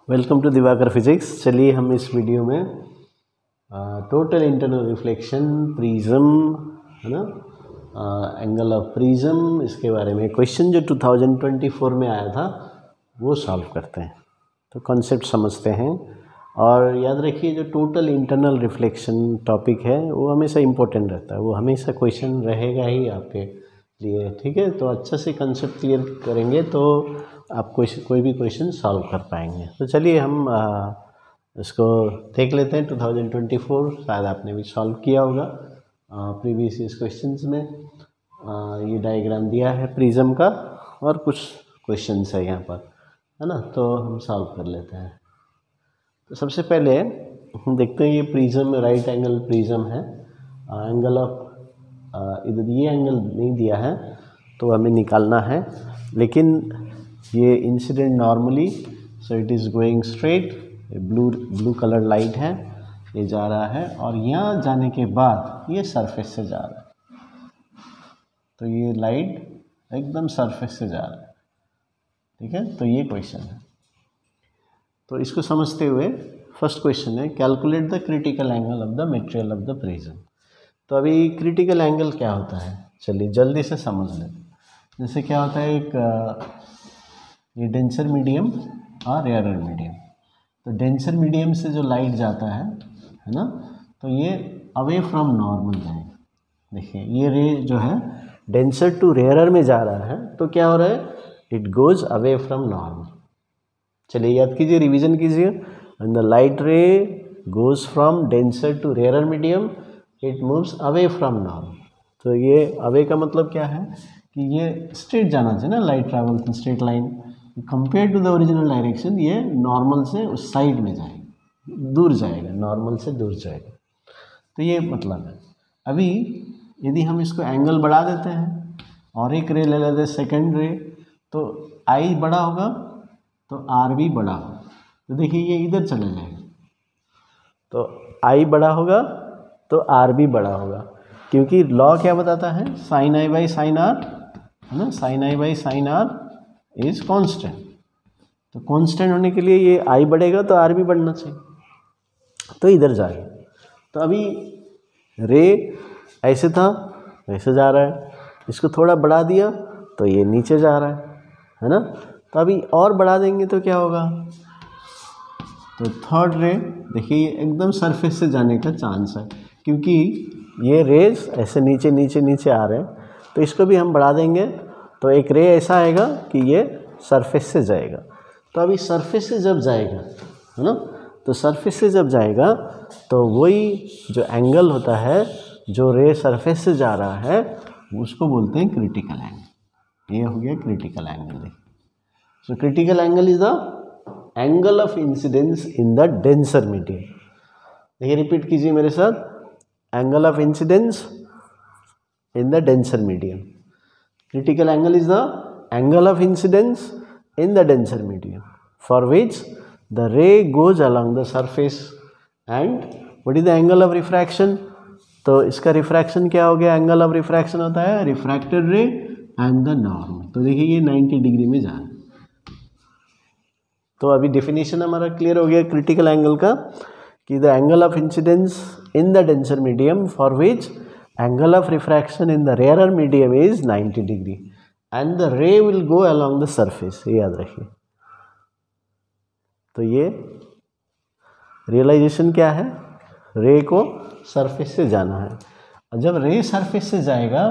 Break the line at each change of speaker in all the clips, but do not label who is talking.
Welcome to Diwakar physics. चलिए हम इस वीडियो में टोटल इंटरनल रिफ्लेक्शन प्रिज्म है ना, एंगल ऑफ प्रिज्म, इसके बारे में क्वेश्चन जो 2024 में आया था वो सॉल्व करते हैं। तो कॉन्सेप्ट समझते हैं और याद रखिए जो टोटल इंटरनल रिफ्लेक्शन टॉपिक है वो हमेशा इम्पोर्टेंट रहता है, वो हमेशा क्वेश्चन रहेगा ही आपके लिए। ठीक है, तो अच्छा से कंसेप्ट क्लियर करेंगे तो आप कोई भी क्वेश्चन सॉल्व कर पाएंगे। तो चलिए हम इसको देख लेते हैं। 2024 शायद आपने भी सॉल्व किया होगा प्रीवियस ईयर क्वेश्चंस में। ये डायग्राम दिया है प्रिज्म का और कुछ क्वेश्चंस है यहाँ पर, है ना, तो हम सॉल्व कर लेते हैं। तो सबसे पहले हम देखते हैं ये प्रिज्म राइट एंगल प्रिज्म है। एंगल ऑफ इधर ये एंगल नहीं दिया है तो हमें निकालना है, लेकिन ये incident normally, so it is going straight, blue colour light है, ये जा रहा है और यहाँ जाने के बाद ये सरफेस से जा रहा है। तो ये लाइट एकदम सरफेस से जा रहा है। ठीक है, तो ये क्वेश्चन है। तो इसको समझते हुए फर्स्ट क्वेश्चन है calculate the critical angle of the material of the prism. तो अभी क्रिटिकल एंगल क्या होता है, चलिए जल्दी से समझ लेते। जैसे क्या होता है, एक ये डेंसर मीडियम और रेयरर मीडियम। तो डेंसर मीडियम से जो लाइट जाता है ना, तो ये अवे फ्रॉम नॉर्मल जाएगा। देखिए ये रे जो है डेंसर टू रेयरर में जा रहा है, तो क्या हो रहा है, it goes away from normal. चलिए याद कीजिए, रिवीजन कीजिए। And the light ray goes from denser to rarer medium, it moves away from normal. तो ये अवे का मतलब क्या है कि ये स्ट्रेट जाना चाहिए ना, light travels in straight line. Compare to the original direction ये नॉर्मल से उस साइड में जाएगा, दूर जाएगा, नॉर्मल से दूर जाएगा। तो ये मतलब है। अभी यदि हम इसको एंगल बढ़ा देते हैं और एक रे ले लेते हैं सेकेंड रे, तो आई बड़ा होगा तो आर भी बड़ा होगा। तो देखिए ये इधर चला जाएगा, तो आई बड़ा होगा तो आर भी बड़ा होगा, क्योंकि लॉ क्या बताता है, sine i by sine r, है ना, sine i by sine r is constant. तो कांस्टेंट होने के लिए ये आई बढ़ेगा तो आर भी बढ़ना चाहिए, तो इधर जाएगा। तो अभी रे ऐसे था, ऐसे जा रहा है, इसको थोड़ा बढ़ा दिया तो ये नीचे जा रहा है ना। तो अभी और बढ़ा देंगे तो क्या होगा, तो थर्ड रे देखिए एकदम सरफेस से जाने का चांस है, क्योंकि ये रेज ऐसे नीचे नीचे नीचे आ रहे हैं। तो इसको भी हम बढ़ा देंगे तो एक रे ऐसा आएगा कि ये सरफेस से जाएगा। तो अभी सरफेस से जब जाएगा, है ना, तो सरफेस से जब जाएगा तो वही जो एंगल होता है, जो रे सरफेस से जा रहा है, उसको बोलते हैं क्रिटिकल एंगल। ये हो गया critical angle. So critical angle is the angle of incidence in the denser medium. देखिए रिपीट कीजिए मेरे साथ, angle of incidence in the denser medium. Critical angle is the angle of incidence in the denser medium for which the ray goes along the surface. And what is the angle of refraction? तो इसका refraction क्या हो गया, angle of refraction होता है refracted रे and the normal. तो देखिए ये 90 डिग्री में जा रहा है। तो अभी डेफिनेशन हमारा क्लियर हो गया क्रिटिकल एंगल का, कि the angle of incidence in the denser medium for which angle of refraction in the rarer medium is 90 degree and the ray will go along the surface। ये याद रखिए। तो ये रियलाइजेशन क्या है, रे को सरफेस से जाना है, और जब रे सरफेस से जाएगा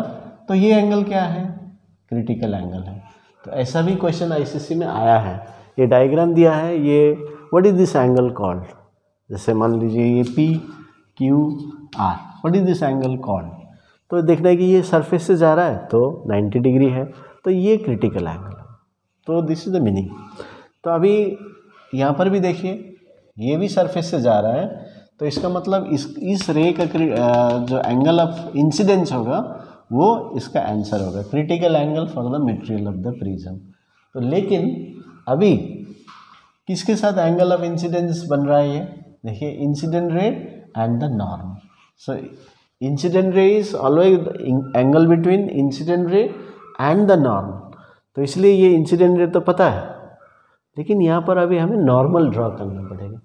तो ये एंगल क्या है, क्रिटिकल एंगल है। तो ऐसा भी क्वेश्चन आईसीसी में आया है। ये डायग्राम दिया है, ये what is this angle called, जैसे मान लीजिए ये P Q R, what is this angle called. तो देखना है कि ये सरफेस से जा रहा है तो 90 डिग्री है, तो ये क्रिटिकल एंगल है। तो दिस इज द मीनिंग। तो अभी यहाँ पर भी देखिए ये भी सरफेस से जा रहा है, तो इसका मतलब इस रे का जो एंगल ऑफ इंसिडेंस होगा वो इसका आंसर होगा, critical angle for the material of the prism. तो लेकिन अभी किसके साथ एंगल ऑफ इंसिडेंस बन रहा है, ये देखिए incident ray and the normal. So incident ray is always the angle between incident ray and the normal. तो इसलिए ये इंसिडेंट रे तो पता है, लेकिन यहाँ पर अभी हमें नॉर्मल ड्रॉ करना पड़ेगा,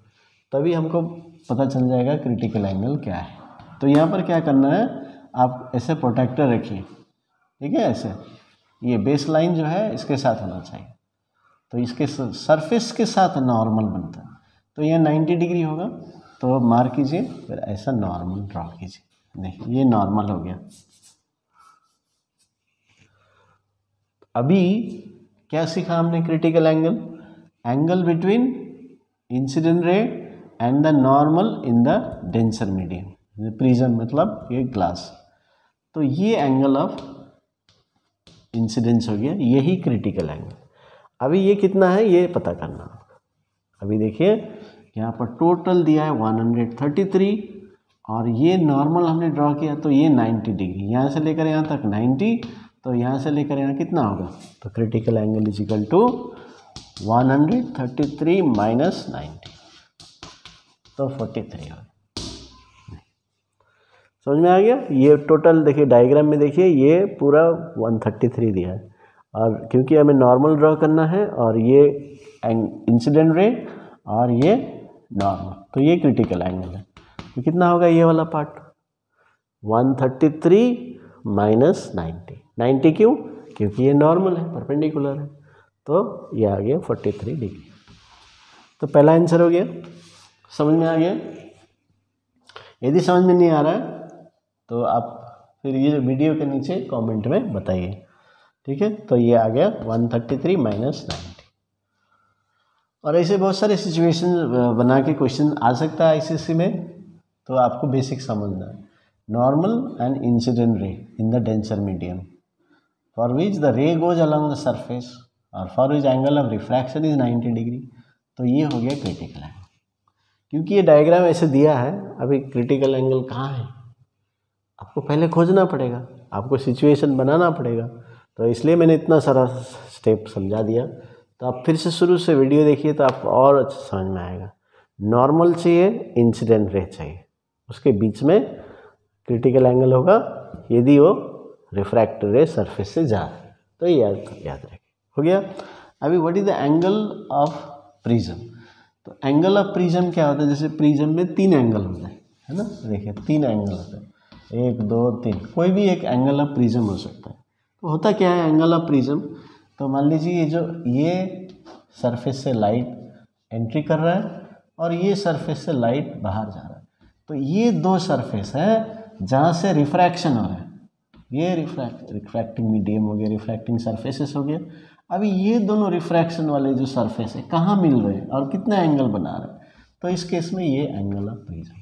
तभी हमको पता चल जाएगा क्रिटिकल एंगल क्या है। तो यहाँ पर क्या करना है, आप ऐसे प्रोटेक्टर रखिए, ठीक है, ऐसे ये बेस लाइन जो है इसके साथ होना चाहिए, तो इसके सरफेस के साथ नॉर्मल बनता है। तो यह 90 डिग्री होगा, तो मार्क कीजिए, फिर ऐसा नॉर्मल ड्रॉ कीजिए। देखिए ये नॉर्मल हो गया। अभी क्या सीखा हमने, critical angle, angle between incident ray and the normal in the denser medium, prism मतलब ये ग्लास। तो ये एंगल ऑफ इंसिडेंस हो गया, यही क्रिटिकल एंगल। अभी ये कितना है ये पता करना। अभी देखिए यहाँ पर टोटल दिया है 133, और ये नॉर्मल हमने ड्रॉ किया तो ये 90 डिग्री, यहाँ से लेकर यहाँ तक 90, तो यहाँ से लेकर यहाँ कितना होगा, तो critical angle is equal to 133 minus 90, तो 43 होगा। समझ में आ गया। ये टोटल देखिए डायग्राम में देखिए ये पूरा 133 दिया है, और क्योंकि हमें नॉर्मल ड्रॉ करना है, और ये इंसिडेंट रे और ये नॉर्मल, तो ये क्रिटिकल एंगल है। तो कितना होगा ये वाला पार्ट, 133 माइनस 90 क्यों, क्योंकि ये नॉर्मल है, परपेंडिकुलर है, तो ये आ गया 43 डिग्री। तो पहला आंसर हो गया, समझ में आ गया। यदि समझ में नहीं आ रहा है तो आप फिर ये वीडियो के नीचे कमेंट में बताइए, ठीक है। तो ये आ गया 133 माइनस 90। और ऐसे बहुत सारे सिचुएशन बना के क्वेश्चन आ सकता है आईसीएसई में, तो आपको बेसिक समझना है। Normal and incident ray in the denser medium for which the ray goes along the surface और for which angle of refraction is 90 degree. तो ये हो गया क्रिटिकल एंगल। क्योंकि ये डायग्राम ऐसे दिया है, अभी क्रिटिकल एंगल कहाँ है आपको पहले खोजना पड़ेगा, आपको सिचुएशन बनाना पड़ेगा, तो इसलिए मैंने इतना सारा स्टेप समझा दिया। तो आप फिर से शुरू से वीडियो देखिए तो आपको और अच्छा समझ में आएगा। नॉर्मल चाहिए, इंसिडेंट रे चाहिए, उसके बीच में क्रिटिकल एंगल होगा यदि वो रिफ्रैक्टेड रे सरफेस से जा रहा है, तो याद रखें। हो गया। अभी what is the angle of prism. तो एंगल ऑफ प्रिज्म क्या होता है, जैसे प्रिज्म में 3 एंगल होते हैं, है ना, देखिए 3 एंगल होते हैं, 1 2 3, कोई भी एक एंगल ऑफ प्रिज्म हो सकता है। तो होता क्या है एंगल ऑफ प्रिज्म, तो मान लीजिए ये सरफेस से लाइट एंट्री कर रहा है और ये सरफेस से लाइट बाहर जा रहा है, तो ये 2 सरफेस है जहाँ से रिफ्रैक्शन हो रहा है, ये रिफ्रैक्टिंग मीडियम हो गया, रिफ्रैक्टिंग सरफेसेस हो गया। अभी ये दोनों रिफ्रैक्शन वाले जो सरफेस है कहाँ मिल रहे हैं और कितना एंगल बना रहे हैं, तो इस केस में ये एंगल ऑफ प्रिज्म।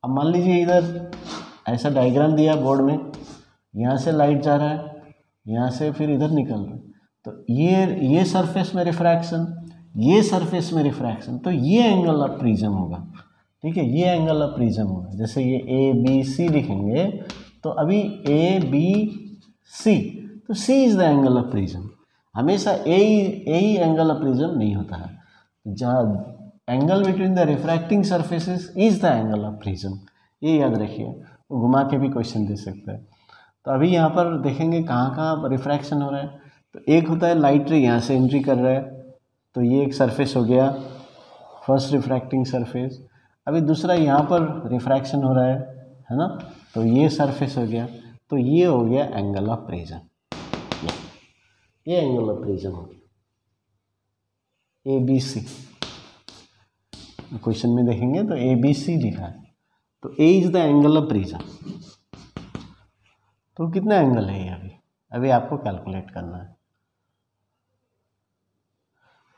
अब मान लीजिए इधर ऐसा डायग्राम दिया बोर्ड में, यहाँ से लाइट जा रहा है, यहाँ से फिर इधर निकल रहा है, तो ये सरफेस में रिफ्रैक्शन, ये सरफेस में रिफ्रैक्शन, तो ये एंगल ऑफ प्रिज्म होगा, ठीक है, ये एंगल ऑफ प्रिज्म होगा। जैसे ये ABC लिखेंगे तो अभी ABC, तो C is the angle of prism. हमेशा ए ही एंगल ऑफ प्रिज्म नहीं होता है, जहाँ angle between the refracting surfaces is the angle of prism, ये याद रखिए। घुमा के भी क्वेश्चन दे सकता है। तो अभी यहाँ पर देखेंगे कहाँ कहाँ रिफ्रैक्शन हो रहा है, तो एक होता है लाइट रे यहाँ से एंट्री कर रहा है, तो ये एक सरफेस हो गया, फर्स्ट रिफ्रैक्टिंग सरफेस। अभी दूसरा यहाँ पर रिफ्रैक्शन हो रहा है ना, तो ये सरफेस हो गया, तो ये हो गया एंगल ऑफ प्रिज्म, ये एंगल ऑफ प्रिज्म हो गया ABC। क्वेश्चन में देखेंगे तो ABC लिखा है, तो A is the angle of prism. तो कितना एंगल है ये अभी आपको कैलकुलेट करना है।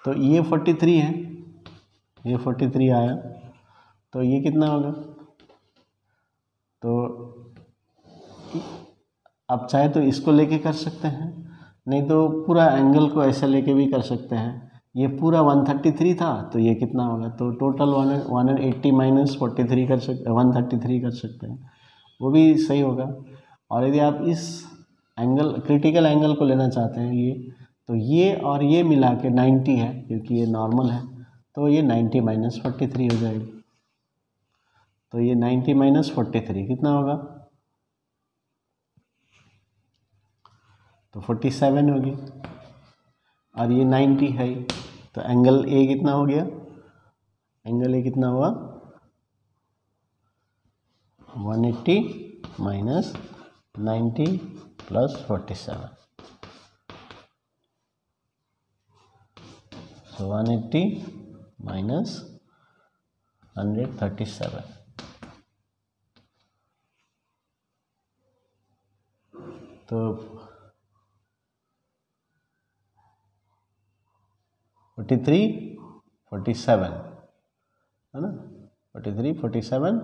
तो ये 43 है, ये 43 आया, तो ये कितना होगा, तो आप चाहे तो इसको लेके कर सकते हैं, नहीं तो पूरा एंगल को ऐसे लेके भी कर सकते हैं। ये पूरा 133 था, तो ये कितना होगा, तो टोटल 180 माइनस 43 कर सकते, 133 कर सकते हैं, वो भी सही होगा। और यदि आप इस एंगल क्रिटिकल एंगल को लेना चाहते हैं ये, तो ये और ये मिला के 90 है, क्योंकि ये नॉर्मल है, तो ये 90 माइनस 43 हो जाएगा। तो ये 90 माइनस 43 कितना होगा, तो 47 होगी, और ये 90 है, तो एंगल ए कितना हो गया, एंगल ए कितना हुआ 180 माइनस 90 प्लस 47, so 180 माइनस 137, तो 43 47 है ना, 43 47,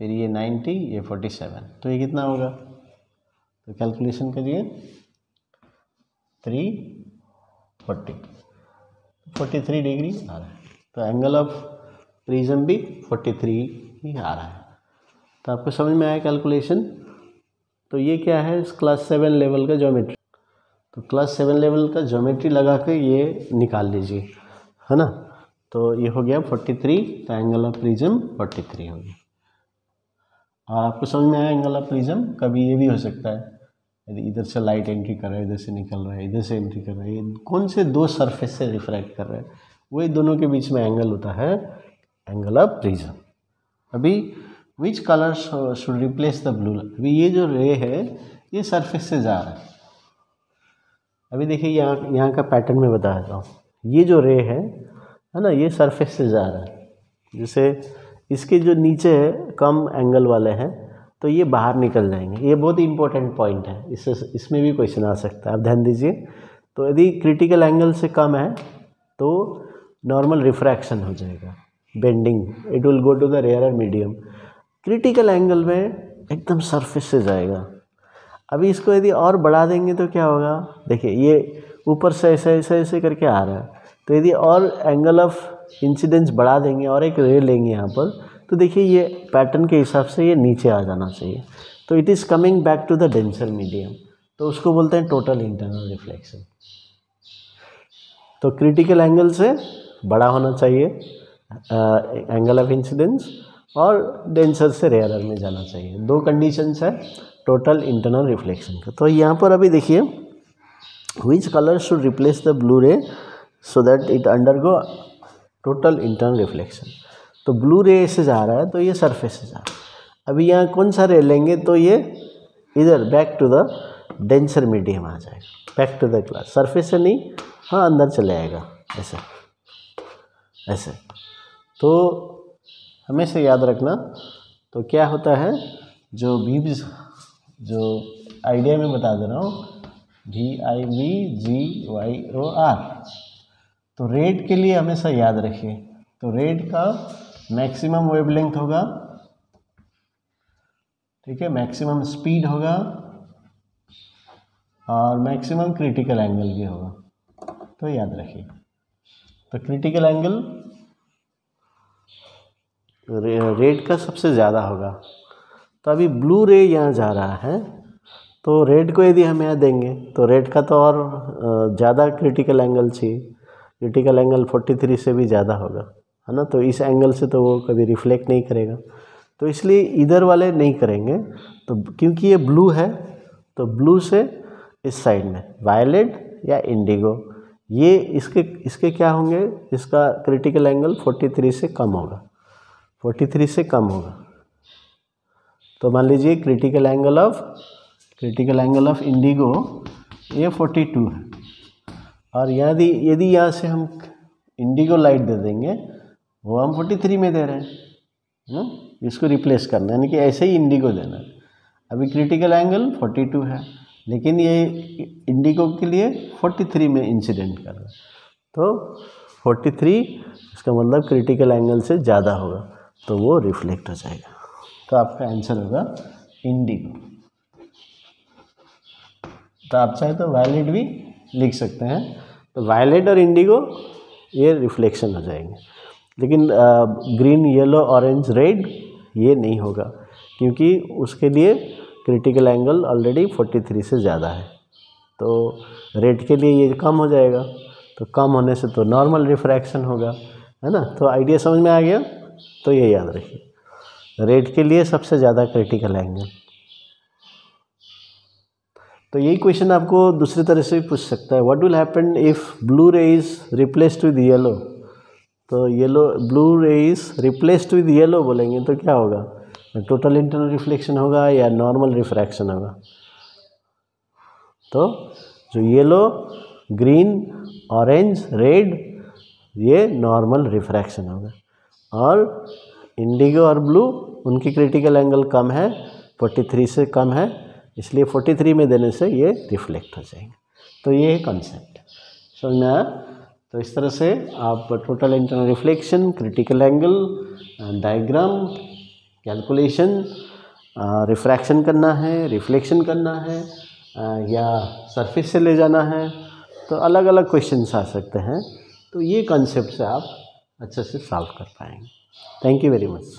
फिर ये 90, ये 47, तो ये कितना होगा, तो कैलकुलेशन करिए 340, 43 डिग्री आ रहा है, तो एंगल ऑफ प्रिज्म भी 43 ही आ रहा है। तो आपको समझ में आया कैलकुलेशन। तो ये क्या है, क्लास 7 लेवल का ज्योमेट्री, तो क्लास 7 लेवल का ज्योमेट्री लगा के ये निकाल लीजिए, है ना। तो ये हो गया 43, तो एंगल ऑफ प्रिज्म 43 हो गया। और आपको समझ में आया एंगल ऑफ प्रिज्म, कभी ये भी हो सकता है यदि इधर से लाइट एंट्री कर रहा है, इधर से निकल रहा है, इधर से एंट्री कर रहा है, कौन से दो सरफेस से रिफ्रैक्ट कर रहा है, वही दोनों के बीच में एंगल होता है एंगल ऑफ प्रिज्म। अभी which colour should replace the blue, अभी ये जो रे है ये सरफेस से जा रहा है। अभी देखिए यहाँ का पैटर्न में बता देता हूँ, ये जो रे है ना, ये सरफेस से जा रहा है, जैसे इसके जो नीचे है कम एंगल वाले हैं तो ये बाहर निकल जाएंगे। ये बहुत इंपॉर्टेंट पॉइंट है, इसमें भी क्वेश्चन आ सकता है, आप ध्यान दीजिए। तो यदि क्रिटिकल एंगल से कम है तो नॉर्मल रिफ्रैक्शन हो जाएगा, bending, it will go to the rarer medium. Critical angle में एकदम सरफेस से जाएगा। अभी इसको यदि और बढ़ा देंगे तो क्या होगा, देखिए ये ऊपर से ऐसे ऐसे ऐसे करके आ रहा है, तो यदि और एंगल ऑफ इंसिडेंस बढ़ा देंगे और एक रे लेंगे यहाँ पर, तो देखिए ये पैटर्न के हिसाब से ये नीचे आ जाना चाहिए। तो it is coming back to the denser medium, तो उसको बोलते हैं टोटल इंटरनल रिफ्लेक्शन। तो क्रिटिकल एंगल से बड़ा होना चाहिए एंगल ऑफ इंसिडेंस, और डेंसर से रेयरर में जाना चाहिए। दो कंडीशंस है टोटल इंटरनल रिफ्लेक्शन का। तो यहाँ पर अभी देखिए, which colour should replace the blue ray so that it undergo total internal reflection. तो ब्लू रे से जा रहा है तो ये सरफेस से जा रहा है। अभी यहाँ कौन सा रे लेंगे तो ये इधर back to the denser medium आ जाएगा, back to the class, surface से नहीं, हाँ अंदर चले आएगा ऐसे ऐसे। तो हमेशा याद रखना, तो क्या होता है, जो बीम्स, जो आइडिया में बता दे रहा हूँ, VIVGYOR, तो रेड के लिए हमेशा याद रखिए। तो रेड का मैक्सिमम वेवलेंथ होगा, ठीक है, मैक्सिमम स्पीड होगा और मैक्सिमम क्रिटिकल एंगल भी होगा, तो याद रखिए। तो क्रिटिकल एंगल रेड का सबसे ज़्यादा होगा। तो अभी ब्लू रे यहाँ जा रहा है, तो रेड को यदि हम यहाँ देंगे तो रेड का तो और ज़्यादा क्रिटिकल एंगल चाहिए, क्रिटिकल एंगल 43 से भी ज़्यादा होगा, है ना। तो इस एंगल से तो वो कभी रिफ्लेक्ट नहीं करेगा, तो इसलिए इधर वाले नहीं करेंगे। तो क्योंकि ये ब्लू है, तो ब्लू से इस साइड में वायलेट या इंडिगो, ये इसके क्या होंगे, इसका क्रिटिकल एंगल 43 से कम होगा, 43 से कम होगा। तो मान लीजिए क्रिटिकल एंगल ऑफ इंडिगो ये 42 है, और यदि यहाँ से हम इंडिगो लाइट दे देंगे, वो हम 43 में दे रहे हैं ना, इसको रिप्लेस करना है, यानी कि ऐसे ही इंडिगो देना है। अभी क्रिटिकल एंगल 42 है, लेकिन ये इंडिगो के लिए 43 में इंसिडेंट कर रहा है, तो 43 इसका मतलब क्रिटिकल एंगल से ज़्यादा होगा, तो वो रिफ्लेक्ट हो जाएगा। तो आपका आंसर होगा इंडिगो। तो आप चाहे तो वायलेट भी लिख सकते हैं, तो वायलेट और इंडिगो ये रिफ्लेक्शन हो जाएंगे, लेकिन ग्रीन, येलो, ऑरेंज, रेड ये नहीं होगा, क्योंकि उसके लिए क्रिटिकल एंगल ऑलरेडी 43 से ज़्यादा है। तो रेड के लिए ये कम हो जाएगा, तो कम होने से तो नॉर्मल रिफ्रैक्शन होगा, है ना। तो आइडिया समझ में आ गया, तो ये याद रखिए, रेड के लिए सबसे ज़्यादा क्रिटिकल एंगल। तो यही क्वेश्चन आपको दूसरी तरह से भी पूछ सकता है, what will happen if blue रे इज रिप्लेस्ड विद येलो। तो येलो ब्लू रे इज रिप्लेस्ड विद येलो बोलेंगे तो क्या होगा, टोटल इंटरनल रिफ्लेक्शन होगा या नॉर्मल रिफ्रैक्शन होगा। तो जो येलो, ग्रीन, ऑरेंज, रेड ये नॉर्मल रिफ्रैक्शन होगा, और इंडिगो और ब्लू उनकी क्रिटिकल एंगल कम है, 43 से कम है, इसलिए 43 में देने से ये रिफ्लेक्ट हो जाएंगे। तो ये है कॉन्सेप्ट समझ में आया। तो इस तरह से आप total internal reflection, critical angle, diagram, calculation, refraction करना है, रिफ्लेक्शन करना है या सरफेस से ले जाना है, तो अलग अलग क्वेश्चंस आ सकते हैं। तो ये कॉन्सेप्ट से आप अच्छे से सॉल्व कर पाएंगे। Thank you very much.